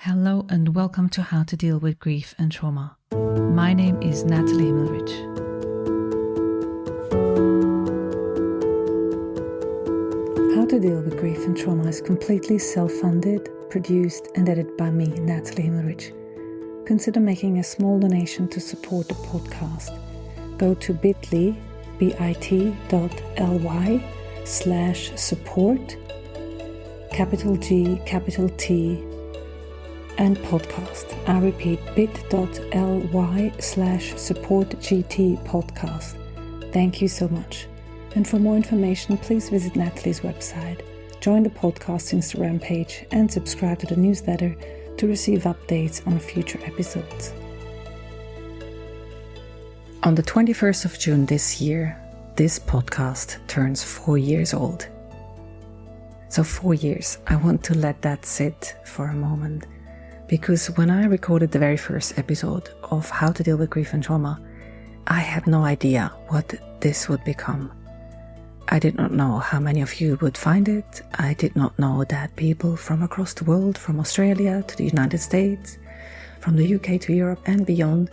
Hello and welcome to How to Deal with Grief and Trauma. My name is Nathalie Himmelrich. How to Deal with Grief and Trauma is completely self-funded, produced and edited by me, Nathalie Himmelrich. Consider making a small donation to support the podcast. Go to bit.ly/support, capital G, capital T, and podcast. I repeat, bit.ly/supportgt podcast. Thank you so much. And for more information, please visit Nathalie's website, join the podcast Instagram page, and subscribe to the newsletter to receive updates on future episodes. On the 21st of June this year, this podcast turns 4 years old. So 4 years, I want to let that sit for a moment. Because when I recorded the very first episode of How to Deal with Grief and Trauma, I had no idea what this would become. I did not know how many of you would find it. I did not know that people from across the world, from Australia to the United States, from the UK to Europe and beyond,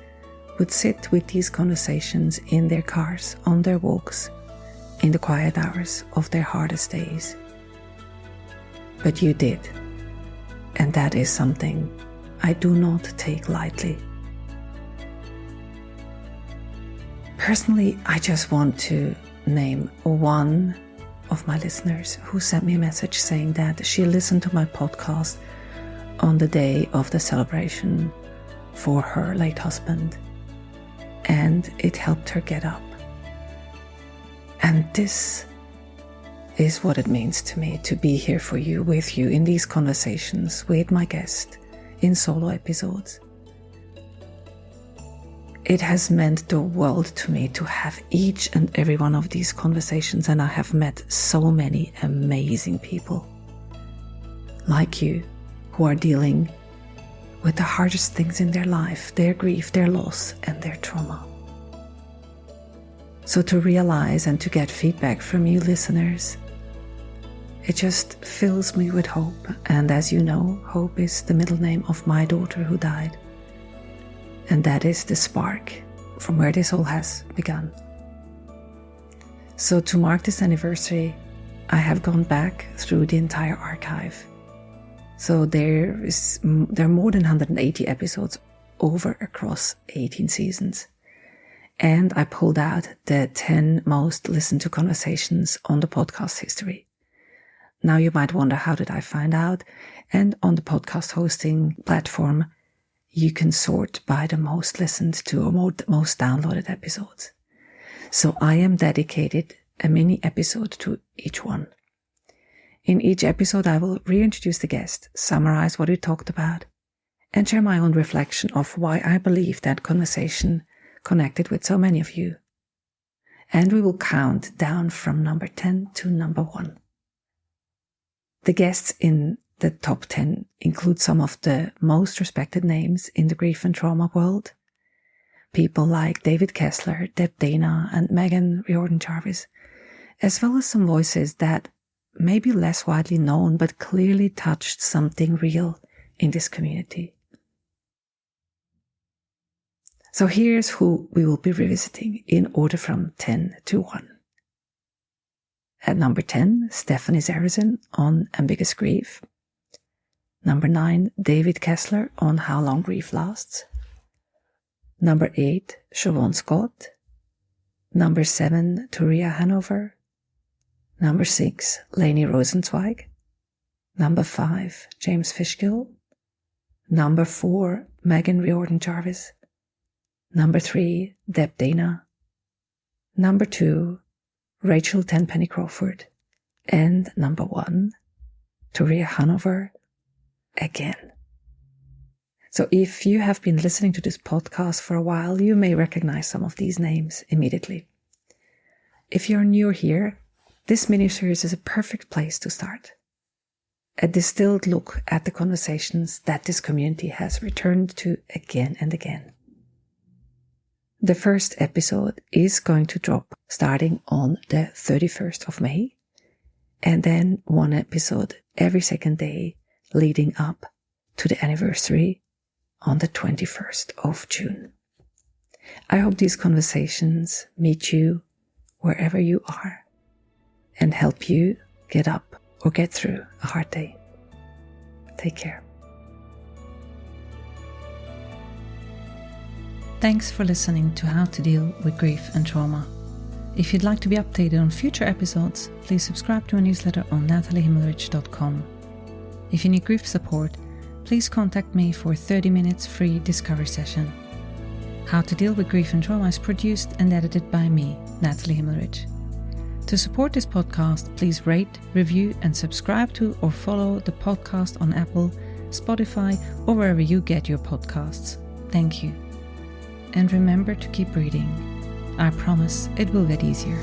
would sit with these conversations in their cars, on their walks, in the quiet hours of their hardest days. But you did. And that is something I do not take lightly. Personally, I just want to name one of my listeners who sent me a message saying that she listened to my podcast on the day of the celebration for her late husband, and it helped her get up. And this is what it means to me to be here for you, with you, in these conversations with my guest, in solo episodes. It has meant the world to me to have each and every one of these conversations, and I have met so many amazing people like you who are dealing with the hardest things in their life, their grief, their loss, and their trauma. So to realize and to get feedback from you listeners, it just fills me with hope. And as you know, hope is the middle name of my daughter who died. And that is the spark from where this all has begun. So to mark this anniversary, I have gone back through the entire archive. So there are more than 180 episodes over across 18 seasons. And I pulled out the 10 most listened to conversations on the podcast history. Now you might wonder, how did I find out? And on the podcast hosting platform, you can sort by the most listened to or most downloaded episodes. So I am dedicated a mini episode to each one. In each episode, I will reintroduce the guest, summarize what we talked about, and share my own reflection of why I believe that conversation connected with so many of you. And we will count down from number 10 to number 1. The guests in the top 10 include some of the most respected names in the grief and trauma world. People like David Kessler, Deb Dana, and Meghan Riordan Jarvis, as well as some voices that may be less widely known but clearly touched something real in this community. So here's who we will be revisiting in order from 10 to 1. At number 10, Stephanie Zarrison on Ambiguous Grief. Number 9, David Kessler on How Long Grief Lasts. Number 8, Siobhan Scott. Number 7, Turia Hanover. Number 6, Lainey Rosenzweig. Number 5, James Fishkill. Number 4, Meghan Riordan Jarvis. Number 3, Deb Dana. Number 2, Rachel Tenpenny Crawford. And number 1, Turia Hanover again. So if you have been listening to this podcast for a while, you may recognize some of these names immediately. If you're new here, this mini-series is a perfect place to start. A distilled look at the conversations that this community has returned to again and again. The first episode is going to drop starting on the 31st of May, and then one episode every second day leading up to the anniversary on the 21st of June. I hope these conversations meet you wherever you are and help you get up or get through a hard day. Take care. Thanks for listening to How to Deal with Grief and Trauma. If you'd like to be updated on future episodes, please subscribe to my newsletter on nathaliehimmelrich.com. If you need grief support, please contact me for a 30 minutes free discovery session. How to Deal with Grief and Trauma is produced and edited by me, Nathalie Himmelrich. To support this podcast, please rate, review, and subscribe to or follow the podcast on Apple, Spotify, or wherever you get your podcasts. Thank you. And remember to keep breathing. I promise it will get easier.